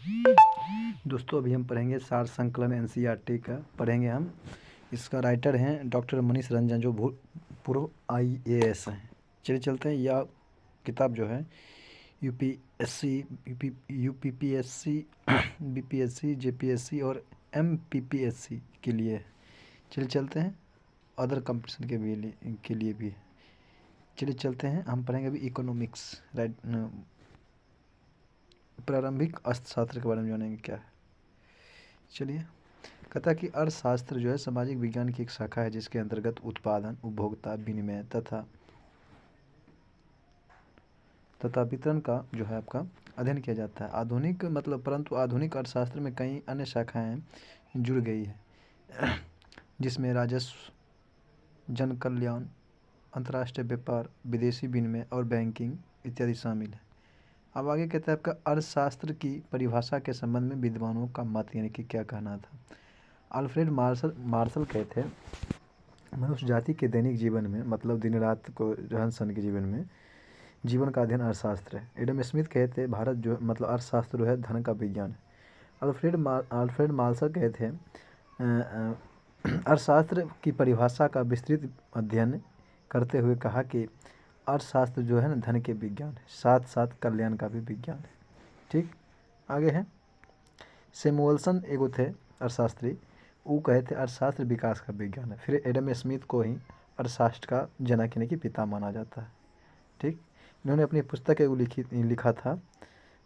दोस्तों अभी हम पढ़ेंगे सार संकलन एनसीईआरटी का पढ़ेंगे हम। इसका राइटर हैं डॉक्टर मनीष रंजन जो पूर्व आईएएस हैं। चलिए चलते हैं। यह किताब जो है यूपीएससी यूपीपीएससी बीपीएससी जेपीएससी और एमपीपीएससी के लिए है। चलिए चलते हैं। अदर कंपटीशन के लिए भी है। चलिए चलते हैं। हम पढ़ेंगे अभी इकोनॉमिक्स प्रारंभिक अर्थशास्त्र के बारे में जानेंगे क्या है। चलिए, कहता है कि अर्थशास्त्र जो है सामाजिक विज्ञान की एक शाखा है जिसके अंतर्गत उत्पादन, उपभोक्ता, विनिमय तथा वितरण का जो है आपका अध्ययन किया जाता है। परंतु आधुनिक अर्थशास्त्र में कई अन्य शाखाएं जुड़ गई है जिसमें राजस्व, जन कल्याण, अंतर्राष्ट्रीय व्यापार, विदेशी विनिमय और बैंकिंग इत्यादि शामिल है। अब आगे कहता है आपका अर्थशास्त्र की परिभाषा के संबंध में विद्वानों का मत यानी कि क्या कहना था। अल्फ्रेड मार्शल कहते हैं मनुष्य जाति के दैनिक जीवन में मतलब दिन रात को रहन सहन के जीवन का अध्ययन अर्थशास्त्र है। एडम स्मिथ कहते हैं भारत जो मतलब अर्थशास्त्र जो है धन का विज्ञान है। अल्फ्रेड मार्शल कहते हैं अर्थशास्त्र की परिभाषा का विस्तृत अध्ययन करते हुए कहा कि अर्थशास्त्र जो है ना धन के विज्ञान है, साथ साथ कल्याण का भी विज्ञान है। ठीक, आगे है सैमुअलसन एगो थे अर्थशास्त्री, वो कहे थे अर्थशास्त्र विकास का विज्ञान है। फिर एडम स्मिथ को ही अर्थशास्त्र का जनक यानी कि पिता माना जाता है। ठीक, इन्होंने अपनी पुस्तक एगो लिखा था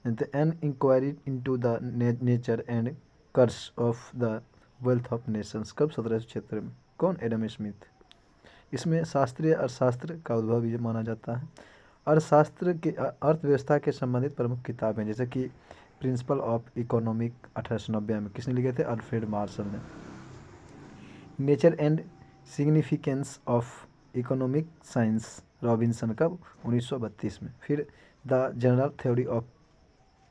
the an inquiry into the nature and causes of the wealth of nations. कब 1776 में। कौन? Adam Smith. इसमें शास्त्रीय अर्थशास्त्र का उद्भव भी माना जाता है। अर्थशास्त्र के अर्थव्यवस्था के संबंधित प्रमुख किताबें जैसे कि प्रिंसिपल ऑफ इकोनॉमिक 1890 में किसने लिखे थे? अल्फ्रेड मार्शल ने। Nature and significance of economic science Robinson कब? 1932 में। फिर the general theory of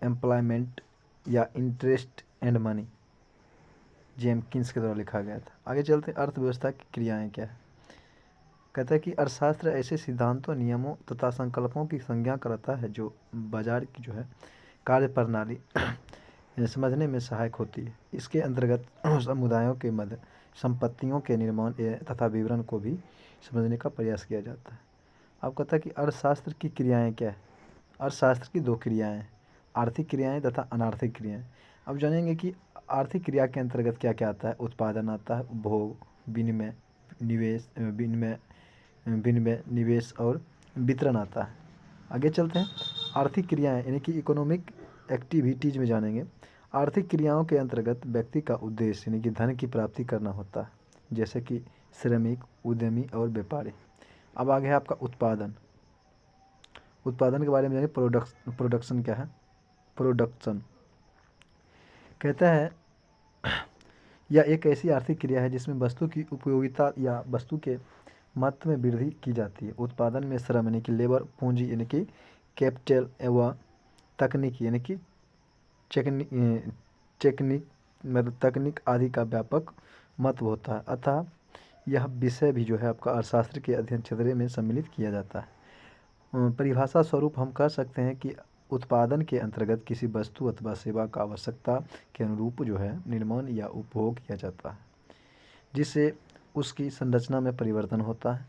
employment या इंटरेस्ट एंड मनी जेम्किंस के द्वारा लिखा गया था। आगे चलते हैं। अर्थव्यवस्था की क्रियाएं क्या है। कहता है कि अर्थशास्त्र ऐसे सिद्धांतों, नियमों तथा संकल्पों की संज्ञा करता है जो बाजार की जो है कार्य प्रणाली समझने में सहायक होती है। इसके अंतर्गत समुदायों के मध्य संपत्तियों के निर्माण तथा विवरण को भी समझने का प्रयास किया जाता है। अब कहता है कि अर्थशास्त्र की क्रियाएं क्या है। अर्थशास्त्र की दो क्रियाएं हैं, आर्थिक क्रियाएं तथा अनार्थिक क्रियाएं। अब जानेंगे कि आर्थिक क्रिया के अंतर्गत क्या क्या आता है। उत्पादन आता है, उपभोग, विनिमय, निवेश और वितरण आता है। आगे चलते हैं। आर्थिक क्रियाएं यानी कि इकोनॉमिक एक्टिविटीज में जानेंगे। आर्थिक क्रियाओं के अंतर्गत व्यक्ति का उद्देश्य यानी कि धन की प्राप्ति करना होता है, जैसे कि श्रमिक, उद्यमी और व्यापारी। अब आगे है आपका उत्पादन। उत्पादन के बारे में जानेंगे। प्रोडक्शन क्या है? प्रोडक्शन कहता है यह एक ऐसी आर्थिक क्रिया है जिसमें वस्तु की उपयोगिता या वस्तु के महत्व में वृद्धि की जाती है। उत्पादन में श्रम यानी कि लेबर, पूंजी यानी कि कैपिटल एवं तकनीक यानी कि तकनीक आदि का व्यापक महत्व होता है। अतः यह विषय भी जो है आपका अर्थशास्त्र के अध्ययन क्षेत्र में सम्मिलित किया जाता है। परिभाषा स्वरूप हम कह सकते हैं कि उत्पादन के अंतर्गत किसी वस्तु अथवा सेवा का आवश्यकता के अनुरूप जो है निर्माण या उपभोग किया जाता है, जिससे उसकी संरचना में परिवर्तन होता है।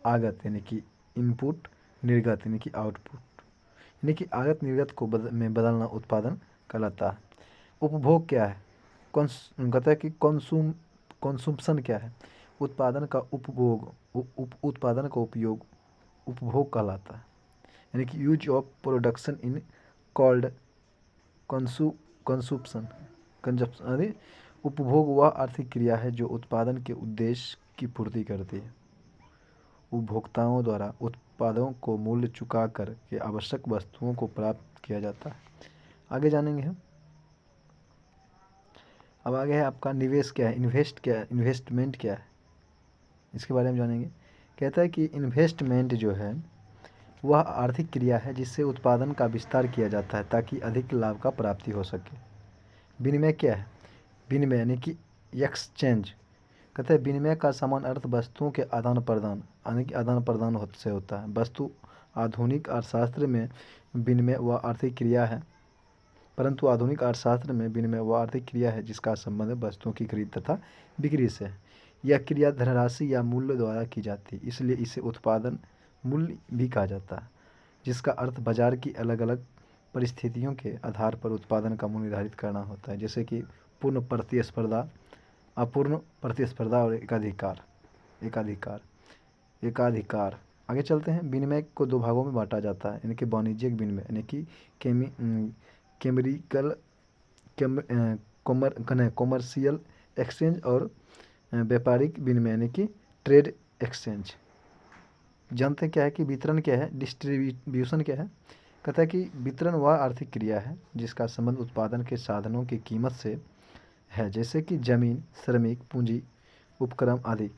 आगत यानी कि इनपुट, निर्गत यानी कि आउटपुट यानी कि आगत निर्गत को में बदलना उत्पादन कहलाता है। उपभोग क्या है? कहता है कि कंsumption क्या है? उत्पादन का उपभोग उत्पादन का उपयोग उपभोग कहलाता है, यानी कि use of production in called consumption. उपभोग वह आर्थिक क्रिया है जो उत्पादन के उद्देश्य की पूर्ति करती है। उपभोक्ताओं द्वारा उत्पादों को मूल्य चुका कर के आवश्यक वस्तुओं को प्राप्त किया जाता है। आगे जानेंगे हम। अब आगे है आपका निवेश क्या है, इन्वेस्टमेंट क्या है, इसके बारे में जानेंगे। कहता है कि इन्वेस्टमेंट जो है वह आर्थिक क्रिया है जिससे उत्पादन का विस्तार किया जाता है ताकि अधिक लाभ का प्राप्ति हो सके। विनिमय क्या है? विनिमय यानी कि एक्सचेंज। कहते हैं विनिमय का समान अर्थ वस्तुओं के आदान प्रदान यानी कि आदान प्रदान से होता है। वस्तु आधुनिक अर्थशास्त्र में विनिमय वह आर्थिक क्रिया है परंतु आधुनिक अर्थशास्त्र में विनिमय वह आर्थिक क्रिया है जिसका संबंध वस्तुओं की खरीद तथा बिक्री से है। यह क्रिया धनराशि या मूल्य द्वारा की जाती है, इसलिए इसे उत्पादन मूल्य भी कहा जाता है, जिसका अर्थ बाजार की अलग अलग परिस्थितियों के आधार पर उत्पादन का मूल्य निर्धारित करना होता है, जैसे कि पूर्ण प्रतिस्पर्धा, अपूर्ण प्रतिस्पर्धा और एकाधिकार। एकाधिकार एकाधिकार आगे चलते हैं। विनिमय को दो भागों में बांटा जाता है, यानी कि वाणिज्यिक विनिमय यानी कि केमिकल कॉमर्शियल एक्सचेंज और व्यापारिक विनिमय यानी कि ट्रेड एक्सचेंज। जानते हैं क्या है कि वितरण क्या है, डिस्ट्रीब्यूशन क्या है। कहता है कि वितरण वह आर्थिक क्रिया है जिसका संबंध उत्पादन के साधनों की कीमत से है, जैसे कि जमीन, श्रमिक, पूंजी, उपक्रम आदि।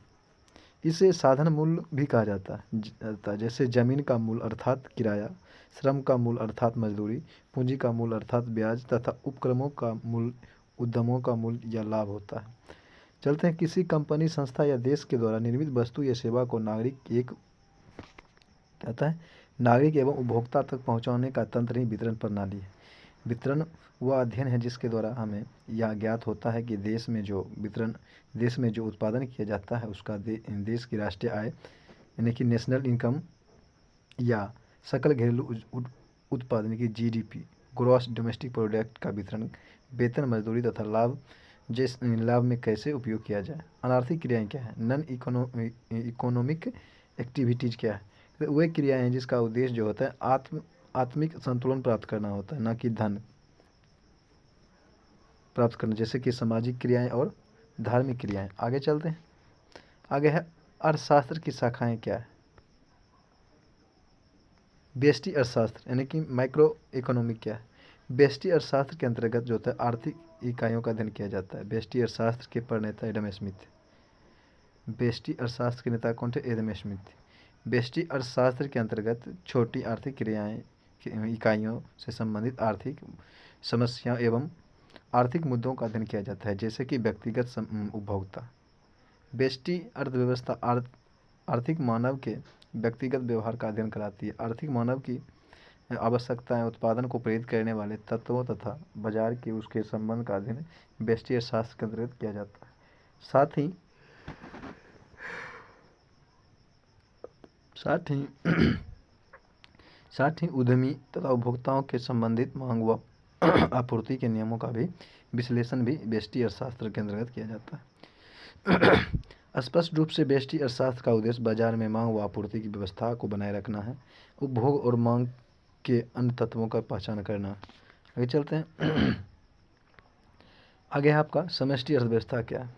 इसे साधन मूल्य भी कहा जाता है, जैसे जमीन का मूल्य अर्थात किराया, श्रम का मूल्य अर्थात मजदूरी, पूंजी का मूल्य अर्थात ब्याज तथा उपक्रमों का मूल्य उद्यमों का मूल्य या लाभ होता है। चलते हैं। किसी कंपनी, संस्था या देश के द्वारा निर्मित वस्तु या सेवा को नागरिक एवं उपभोक्ता तक पहुंचाने का तंत्र ही वितरण प्रणाली है। वितरण वह अध्ययन है जिसके द्वारा हमें यह ज्ञात होता है कि देश में जो उत्पादन किया जाता है उसका देश की राष्ट्रीय आय यानी कि नेशनल इनकम या सकल घरेलू उत्पाद यानी कि GDP, ग्रॉस डोमेस्टिक प्रोडक्ट का वितरण वेतन, मजदूरी तथा लाभ में कैसे उपयोग किया जाए। अनार्थिक क्रियाएं क्या है, नॉन इकोनॉमिक एक्टिविटीज़ क्या है। तो वे क्रियाएं हैं जिसका उद्देश्य जो होता है आत्मिक संतुलन प्राप्त करना होता है, न कि धन प्राप्त करना, जैसे कि सामाजिक क्रियाएं और धार्मिक क्रियाएं। आगे चलते हैं। आगे है अर्थशास्त्र की शाखाएं क्या है। व्यष्टि अर्थशास्त्र यानी कि माइक्रो इकोनॉमिक क्या है। व्यष्टि अर्थशास्त्र के अंतर्गत जो होता है आर्थिक इकाइयों का अध्ययन किया जाता है। व्यष्टि अर्थशास्त्र के प्रणेता एडम स्मिथ। व्यष्टि अर्थशास्त्र के नेता कौन थे, एडम स्मिथ। व्यष्टि अर्थशास्त्र के अंतर्गत छोटी आर्थिक क्रियाएं इकाइयों से संबंधित आर्थिक समस्याओं एवं आर्थिक मुद्दों का अध्ययन किया जाता है, जैसे कि व्यक्तिगत उपभोक्ता। व्यष्टि अर्थव्यवस्था आर्थिक मानव के व्यक्तिगत व्यवहार का अध्ययन कराती है। आर्थिक मानव की आवश्यकताएं, उत्पादन को प्रेरित करने वाले तत्वों तथा बाजार के उसके संबंध का अध्ययन व्यष्टि अर्थशास्त्र के अंतर्गत किया जाता है। साथ ही उद्यमी तथा उपभोक्ताओं के संबंधित मांग व आपूर्ति के नियमों का भी विश्लेषण भी व्यष्टि अर्थशास्त्र के अंतर्गत किया जाता है। स्पष्ट रूप से व्यष्टि अर्थशास्त्र का उद्देश्य बाजार में मांग व आपूर्ति की व्यवस्था को बनाए रखना है, उपभोग और मांग के अन्य तत्वों का पहचान करना। आगे चलते हैं। आगे है आपका समष्टि अर्थव्यवस्था क्या है।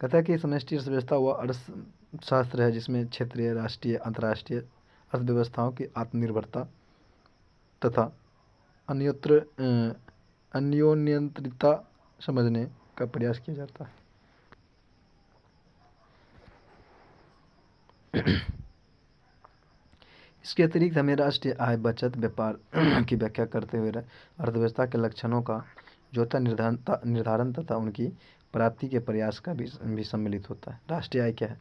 कहता है कि समष्टि अर्थव्यवस्था वह अर्थशास्त्र है जिसमें क्षेत्रीय, राष्ट्रीय, अंतर्राष्ट्रीय अर्थव्यवस्थाओं की आत्मनिर्भरता तथा अन्योन्यंत्रिता समझने का प्रयास किया जाता है। इसके अतिरिक्त हमें राष्ट्रीय आय, बचत, व्यापार की व्याख्या करते हुए अर्थव्यवस्था के लक्षणों का जो होता निर्धारण तथा उनकी प्राप्ति के प्रयास का भी सम्मिलित होता है। राष्ट्रीय आय क्या है,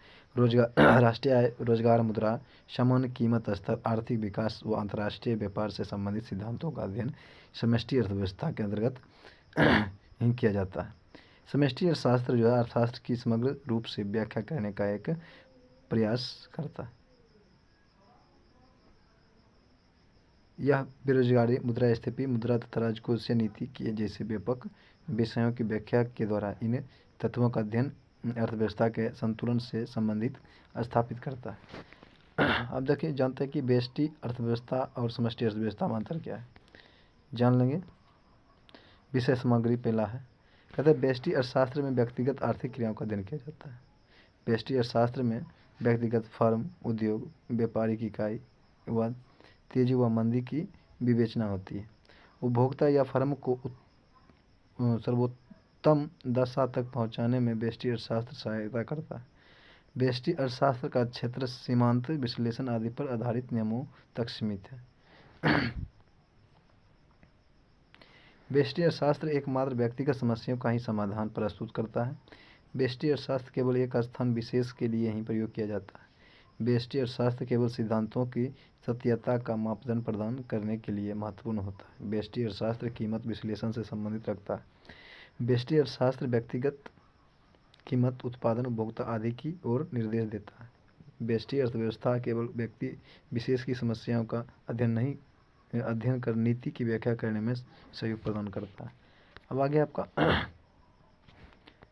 राष्ट्रीय आय रोजगार, मुद्रा, सामान्य कीमत स्तर, आर्थिक विकास व अंतर्राष्ट्रीय व्यापार से संबंधित सिद्धांतों का अध्ययन समष्टि अर्थव्यवस्था के अंतर्गत ही किया जाता है। समष्टि अर्थशास्त्र जो है अर्थशास्त्र की समग्र रूप से व्याख्या करने का एक प्रयास करता है। यह बेरोजगारी, मुद्रास्फीति, मुद्रा तथा राजकोषीय नीति के जैसे व्यापक विषयों की व्याख्या के द्वारा इन तत्वों का अध्ययन अर्थव्यवस्था के संतुलन से संबंधित स्थापित करता है। अब देखिए, जानते हैं कि व्यष्टि अर्थव्यवस्था और समष्टि अर्थव्यवस्था में अंतर क्या है, जान लेंगे। विषय सामग्री पहला है, कहते हैं व्यष्टि अर्थशास्त्र में व्यक्तिगत आर्थिक क्रियाओं का अध्ययन किया जाता है। व्यष्टि अर्थशास्त्र में व्यक्तिगत फर्म, उद्योग, व्यापारिक इकाई व तेजी व मंदी की विवेचना होती है। उपभोक्ता या फर्म को सर्वोत्तम दशा तक पहुंचाने में व्यष्टि अर्थशास्त्र सहायता करता है। व्यष्टि अर्थशास्त्र का क्षेत्र सीमांत विश्लेषण आदि पर आधारित नियमों तक सीमित है। व्यष्टि अर्थशास्त्र एकमात्र व्यक्तिगत समस्याओं का ही समाधान प्रस्तुत करता है। व्यष्टि अर्थशास्त्र केवल एक स्थान विशेष के लिए ही प्रयोग किया जाता है। व्यष्टि अर्थशास्त्र केवल सिद्धांतों की सत्यता का मापदंड प्रदान करने के लिए महत्वपूर्ण होता है। व्यष्टि अर्थशास्त्र कीमत विश्लेषण से संबंधित रखता है। व्यष्टि अर्थशास्त्र व्यक्तिगत कीमत, उत्पादन, उपभोक्ता आदि की ओर निर्देश देता है। व्यष्टि अर्थव्यवस्था केवल व्यक्ति विशेष की समस्याओं का अध्ययन कर नीति की व्याख्या करने में सहयोग प्रदान करता है। अब आगे आपका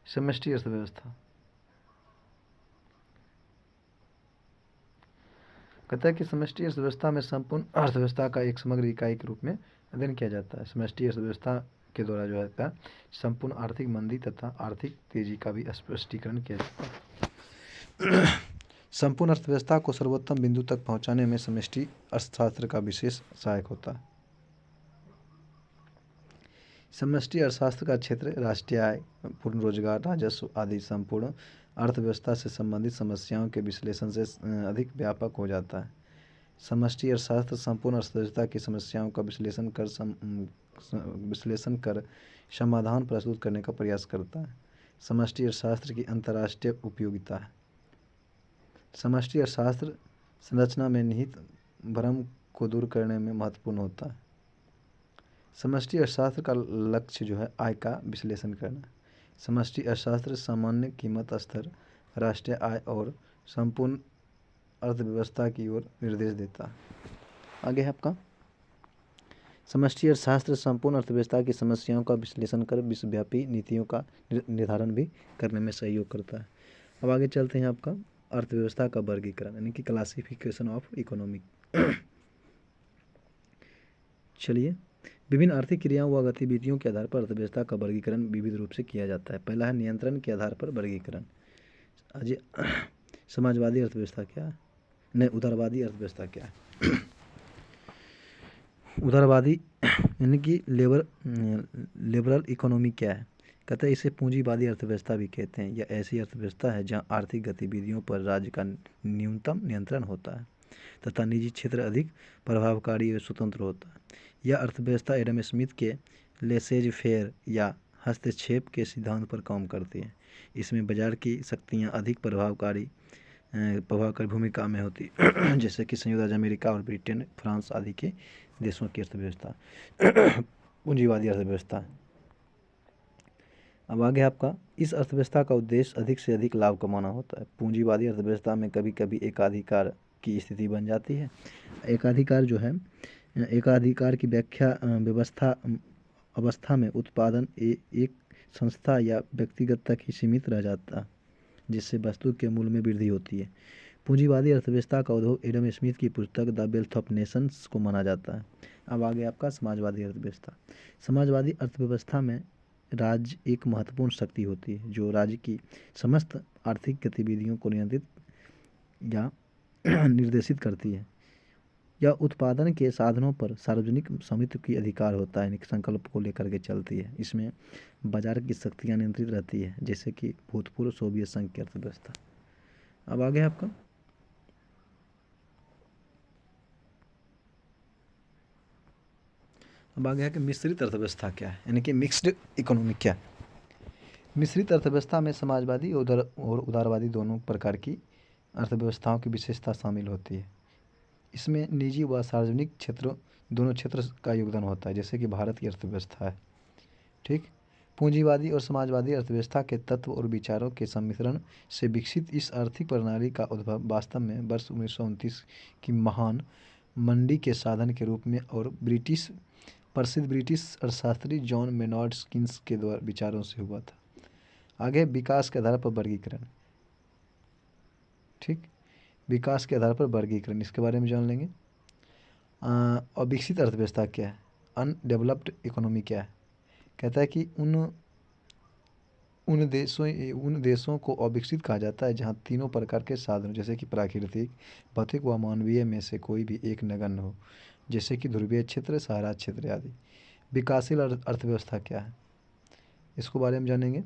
समष्टि अर्थव्यवस्था कहता है कि समष्टि अर्थव्यवस्था में संपूर्ण अर्थव्यवस्था का एक समग्र इकाई के रूप में अध्ययन किया जाता है। समष्टि अर्थव्यवस्था के द्वारा जो है संपूर्ण आर्थिक मंदी तथा आर्थिक तेजी का भी स्पष्टीकरण किया जाता है। संपूर्ण अर्थव्यवस्था को सर्वोत्तम बिंदु तक पहुंचाने में समष्टि अर्थशास्त्र का विशेष सहायक होता है। समष्टि अर्थशास्त्र का क्षेत्र राष्ट्रीय आय, पूर्ण रोजगार, राजस्व आदि संपूर्ण अर्थव्यवस्था से संबंधित समस्याओं के विश्लेषण से अधिक व्यापक हो जाता है। समष्टि अर्थशास्त्र संपूर्ण अर्थव्यवस्था की समस्याओं का विश्लेषण कर समाधान प्रस्तुत करने का प्रयास करता है। समष्टि अर्थशास्त्र की अंतर्राष्ट्रीय उपयोगिता है। समष्टि अर्थशास्त्र संरचना में निहित भ्रम को दूर करने में महत्वपूर्ण होता है। समष्टि अर्थशास्त्र का लक्ष्य जो है आय का विश्लेषण करना। समष्टि अर्थशास्त्र सामान्य कीमत स्तर, राष्ट्रीय आय और संपूर्ण अर्थव्यवस्था की ओर निर्देश देता है। आगे है आपका समष्टि अर्थशास्त्र संपूर्ण अर्थव्यवस्था की समस्याओं का विश्लेषण कर विश्वव्यापी नीतियों का निर्धारण भी करने में सहयोग करता है। अब आगे चलते हैं आपका अर्थव्यवस्था का वर्गीकरण यानी कि क्लासिफिकेशन ऑफ इकोनॉमिक। चलिए, विभिन्न आर्थिक क्रियाओं व गतिविधियों के आधार पर अर्थव्यवस्था का वर्गीकरण विविध रूप से किया जाता है। पहला है नियंत्रण के आधार पर वर्गीकरण। आज समाजवादी अर्थव्यवस्था क्या है? नहीं, उदारवादी अर्थव्यवस्था क्या है? उदारवादी यानी कि लिबरल इकोनॉमी क्या है? कहते हैं इसे पूंजीवादी अर्थव्यवस्था भी कहते हैं। यह ऐसी अर्थव्यवस्था है जहां आर्थिक गतिविधियों पर राज्य का न्यूनतम नियंत्रण होता है तथा निजी क्षेत्र अधिक प्रभावकारी और स्वतंत्र होता है। यह अर्थव्यवस्था एडम स्मिथ के लेसेज फेयर या हस्तक्षेप के सिद्धांत पर काम करती है। इसमें बाजार की शक्तियाँ अधिक प्रभावकारी भूमिका में होती जैसे कि संयुक्त राज्य अमेरिका और ब्रिटेन, फ्रांस आदि के देशों की अर्थव्यवस्था पूंजीवादी अर्थव्यवस्था। अब आगे आपका इस अर्थव्यवस्था का उद्देश्य अधिक से अधिक लाभ कमाना होता है। पूंजीवादी अर्थव्यवस्था में कभी कभी एकाधिकार की स्थिति बन जाती है। एकाधिकार जो है एकाधिकार की व्याख्या अवस्था में उत्पादन एक संस्था या व्यक्तिगत तक ही सीमित रह जाता है, जिससे वस्तु के मूल्य में वृद्धि होती है। पूंजीवादी अर्थव्यवस्था का उद्भव एडम स्मिथ की पुस्तक द वेल्थ ऑफ नेशंस को माना जाता है। अब आगे आपका समाजवादी अर्थव्यवस्था। समाजवादी अर्थव्यवस्था में राज्य एक महत्वपूर्ण शक्ति होती है जो राज्य की समस्त आर्थिक गतिविधियों को नियंत्रित या निर्देशित करती है। यह उत्पादन के साधनों पर सार्वजनिक स्वामित्व की अधिकार होता है, संकल्प को लेकर के चलती है। इसमें बाजार की शक्तियाँ नियंत्रित रहती है, जैसे कि भूतपूर्व सोवियत संघ की अर्थव्यवस्था। अब आगे आपका है कि मिश्रित अर्थव्यवस्था क्या है, यानी कि मिक्स्ड इकोनॉमी क्या है। मिश्रित अर्थव्यवस्था में समाजवादी और उदारवादी दोनों प्रकार की अर्थव्यवस्थाओं की विशेषता शामिल होती है। इसमें निजी व सार्वजनिक दोनों क्षेत्र का योगदान होता है, जैसे कि भारत की अर्थव्यवस्था है। ठीक, पूंजीवादी और समाजवादी अर्थव्यवस्था के तत्व और विचारों के सम्मिश्रण से विकसित इस आर्थिक प्रणाली का उद्भव वास्तव में वर्ष 1929 की महान मंदी के साधन के रूप में और प्रसिद्ध ब्रिटिश अर्थशास्त्री जॉन मेनार्ड किन्स के द्वारा विचारों से हुआ था। आगे विकास के आधार पर वर्गीकरण। ठीक, विकास के आधार पर वर्गीकरण, इसके बारे में जान लेंगे। अविकसित अर्थव्यवस्था क्या है, अनडेवलप्ड इकोनॉमी क्या है। कहता है कि उन देशों को अविकसित कहा जाता है जहाँ तीनों प्रकार के साधनों जैसे कि प्राकृतिक, भौतिक व मानवीय में से कोई भी एक नगण्य हो, जैसे कि ध्रुवीय क्षेत्र, सहारा क्षेत्र आदि। विकासशील अर्थव्यवस्था क्या है, इसको बारे में जानेंगे।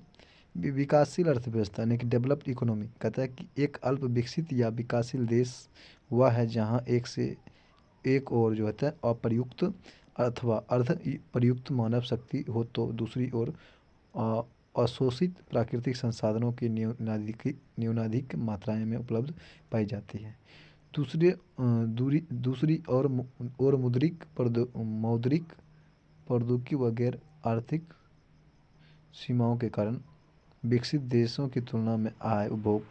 विकासशील अर्थव्यवस्था यानी कि डेवलप्ड इकोनॉमी कहता है कि एक अल्प विकसित या विकासशील देश वह है जहाँ एक से एक और जो होता है अप्रयुक्त अथवा अर्ध प्रयुक्त मानव शक्ति हो तो दूसरी ओर अशोषित प्राकृतिक संसाधनों की न्यूनाधिक मात्राएं में उपलब्ध पाई जाती है। दूसरी और मौद्रिक प्रौद्योगिकी व गैर आर्थिक सीमाओं के कारण विकसित देशों की तुलना में आय, उपभोग,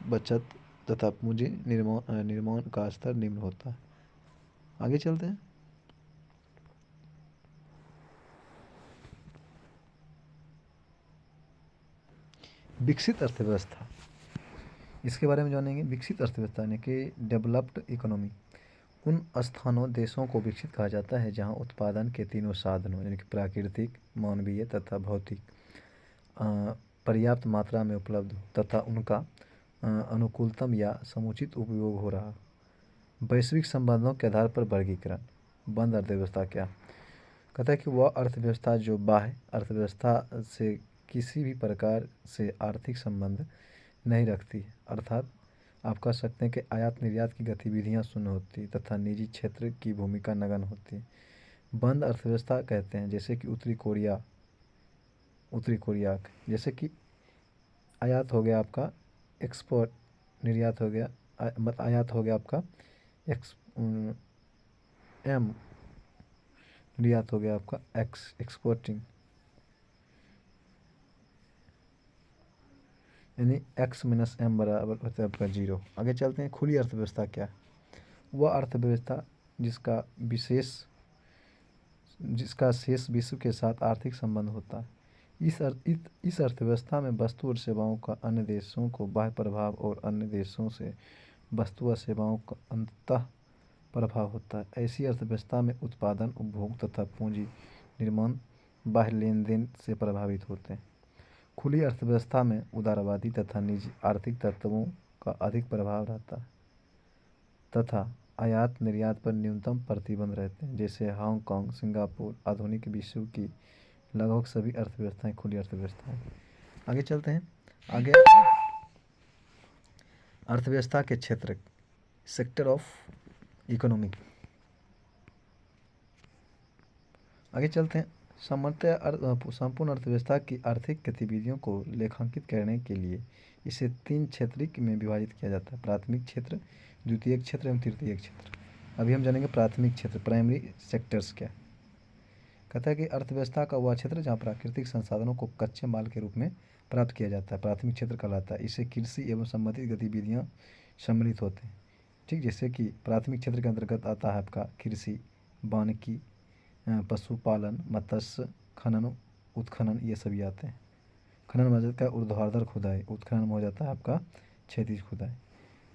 बचत तथा पूंजी निर्माण का स्तर निम्न होता है। आगे चलते हैं। विकसित अर्थव्यवस्था, इसके बारे में जानेंगे। विकसित अर्थव्यवस्था यानी कि डेवलप्ड इकोनॉमी उन स्थानों देशों को विकसित कहा जाता है जहां उत्पादन के तीनों साधनों यानी कि प्राकृतिक, मानवीय तथा भौतिक पर्याप्त मात्रा में उपलब्ध हो तथा उनका अनुकूलतम या समुचित उपयोग हो रहा। वैश्विक संबंधों के आधार पर वर्गीकरण। बंद अर्थव्यवस्था क्या कहता है कि वह अर्थव्यवस्था जो बाह्य अर्थव्यवस्था से किसी भी प्रकार से आर्थिक संबंध नहीं रखती है, अर्थात आप कह सकते हैं कि आयात निर्यात की गतिविधियां शून्य होती तथा निजी क्षेत्र की भूमिका नगण्य होती। बंद अर्थव्यवस्था कहते हैं जैसे कि उत्तरी कोरिया जैसे कि आयात हो गया आपका एक्सपोर्ट, निर्यात हो गया आयात हो गया आपका एम, निर्यात हो गया आपका एक्सपोर्टिंग, यानी एक्स माइनस एम बराबर होता है आपका 0। आगे चलते हैं। खुली अर्थव्यवस्था क्या है? वह अर्थव्यवस्था जिसका शेष विश्व के साथ आर्थिक संबंध होता है। इस अर्थव्यवस्था में वस्तु और सेवाओं का अन्य देशों को बाह्य प्रभाव और अन्य देशों से वस्तु और सेवाओं का अंततः प्रभाव होता है। ऐसी अर्थव्यवस्था में उत्पादन, उपभोग तथा पूंजी निर्माण बाह्य लेन देन से प्रभावित होते हैं। खुली अर्थव्यवस्था में उदारवादी तथा निजी आर्थिक तत्वों का अधिक प्रभाव रहता है तथा आयात निर्यात पर न्यूनतम प्रतिबंध रहते हैं। जैसे हांगकांग, सिंगापुर, आधुनिक विश्व की लगभग सभी अर्थव्यवस्थाएं खुली अर्थव्यवस्थाएं। आगे चलते हैं। आगे अर्थव्यवस्था के क्षेत्र, सेक्टर ऑफ इकोनॉमी। आगे चलते हैं। संपूर्ण अर्थव्यवस्था की आर्थिक गतिविधियों को लेखांकित करने के लिए इसे 3 क्षेत्र में विभाजित किया जाता है: प्राथमिक क्षेत्र, द्वितीयक क्षेत्र एवं तृतीयक क्षेत्र। अभी हम जानेंगे प्राथमिक क्षेत्र, प्राइमरी सेक्टर्स क्या कहता है कि अर्थव्यवस्था का वह क्षेत्र जहाँ प्राकृतिक संसाधनों को कच्चे माल के रूप में प्राप्त किया जाता है प्राथमिक क्षेत्र कहलाता है। इसे कृषि एवं संबंधित गतिविधियाँ सम्मिलित होते हैं। ठीक, जैसे कि प्राथमिक क्षेत्र के अंतर्गत आता है आपका कृषि, वानिकी, पशुपालन, मत्स्य, खनन, उत्खनन, ये सभी आते हैं। खनन में जाता है ऊर्ध्वाधर खुदाई, उत्खनन में हो जाता है आपका क्षैतिज खुदाई।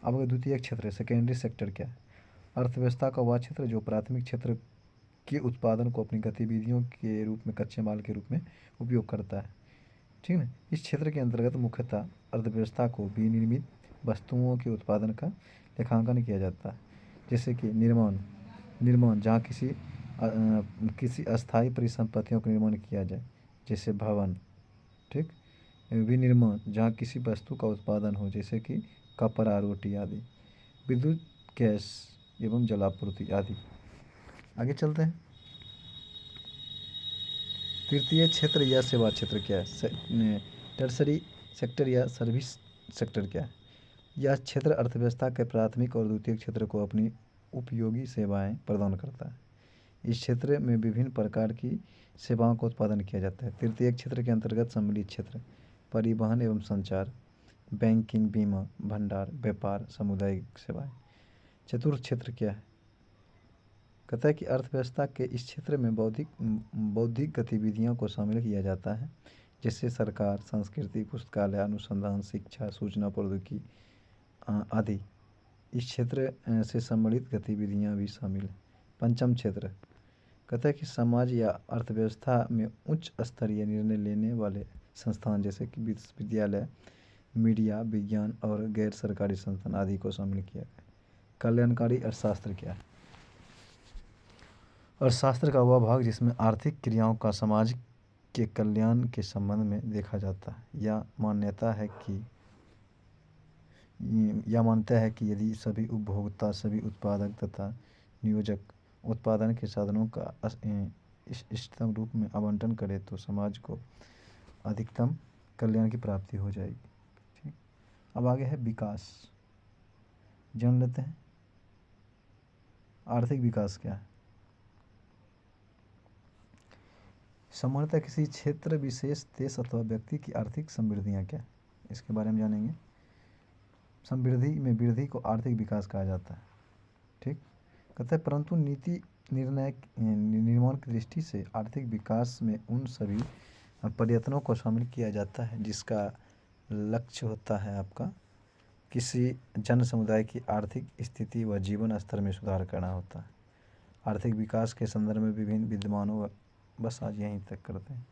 अब अगर द्वितीय क्षेत्र, सेकेंडरी सेक्टर क्या है? अर्थव्यवस्था का वह क्षेत्र जो प्राथमिक क्षेत्र के उत्पादन को अपनी गतिविधियों के रूप में कच्चे माल के रूप में उपयोग करता है। ठीक है, इस क्षेत्र के अंतर्गत मुख्यतः अर्थव्यवस्था को विनिर्मित वस्तुओं के उत्पादन का लेखांकन किया जाता है। जैसे कि निर्माण जहाँ किसी अस्थायी परिसंपत्तियों का निर्माण किया जाए, जैसे भवन। ठीक, विनिर्माण जहाँ किसी वस्तु का उत्पादन हो, जैसे कि कपड़ा, रोटी आदि। विद्युत, गैस एवं जलापूर्ति आदि। आगे चलते हैं। तृतीय क्षेत्र या सेवा क्षेत्र क्या है? टर्सरी सेक्टर या सर्विस सेक्टर क्या है? यह क्षेत्र अर्थव्यवस्था के प्राथमिक और द्वितीय क्षेत्र को अपनी उपयोगी सेवाएं प्रदान करता है। इस क्षेत्र में विभिन्न प्रकार की सेवाओं का उत्पादन किया जाता है। तृतीय क्षेत्र के अंतर्गत सम्मिलित क्षेत्र, परिवहन एवं संचार, बैंकिंग, बीमा, भंडार, व्यापार, सामुदायिक सेवाएं। चतुर्थ क्षेत्र क्या है? कहता है कि अर्थव्यवस्था के इस क्षेत्र में बौद्धिक गतिविधियों को शामिल किया जाता है, जैसे सरकार, संस्कृति, पुस्तकालय, अनुसंधान, शिक्षा, सूचना प्रौद्योगिकी आदि। इस क्षेत्र से संबंधित गतिविधियां भी शामिल हैं। पंचम क्षेत्र कहता है कि समाज या अर्थव्यवस्था में उच्च स्तरीय निर्णय लेने वाले संस्थान, जैसे कि विश्वविद्यालय, मीडिया, विज्ञान और गैर सरकारी संस्थान आदि को शामिल किया गया। कल्याणकारी अर्थशास्त्र क्या है? अर्थशास्त्र का वह भाग जिसमें आर्थिक क्रियाओं का समाज के कल्याण के संबंध में देखा जाता है। यह मानता है कि यदि सभी उपभोक्ता, सभी उत्पादक तथा नियोजक उत्पादन के साधनों का इष्टतम रूप में आवंटन करें तो समाज को अधिकतम कल्याण की प्राप्ति हो जाएगी। ठीक, अब आगे है विकास। जान लेते हैं आर्थिक विकास क्या है। सामान्यतः किसी क्षेत्र, विशेष देश अथवा व्यक्ति की आर्थिक समृद्धियाँ क्या है, इसके बारे में जानेंगे। समृद्धि में वृद्धि को आर्थिक विकास कहा जाता है। ठीक, कहते हैं परंतु नीति निर्माण की दृष्टि से आर्थिक विकास में उन सभी प्रयत्नों को शामिल किया जाता है जिसका लक्ष्य होता है आपका किसी जन समुदाय की आर्थिक स्थिति व जीवन स्तर में सुधार करना होता है। आर्थिक विकास के संदर्भ में विभिन्न विद्यमानों, बस आज यहीं तक करते हैं।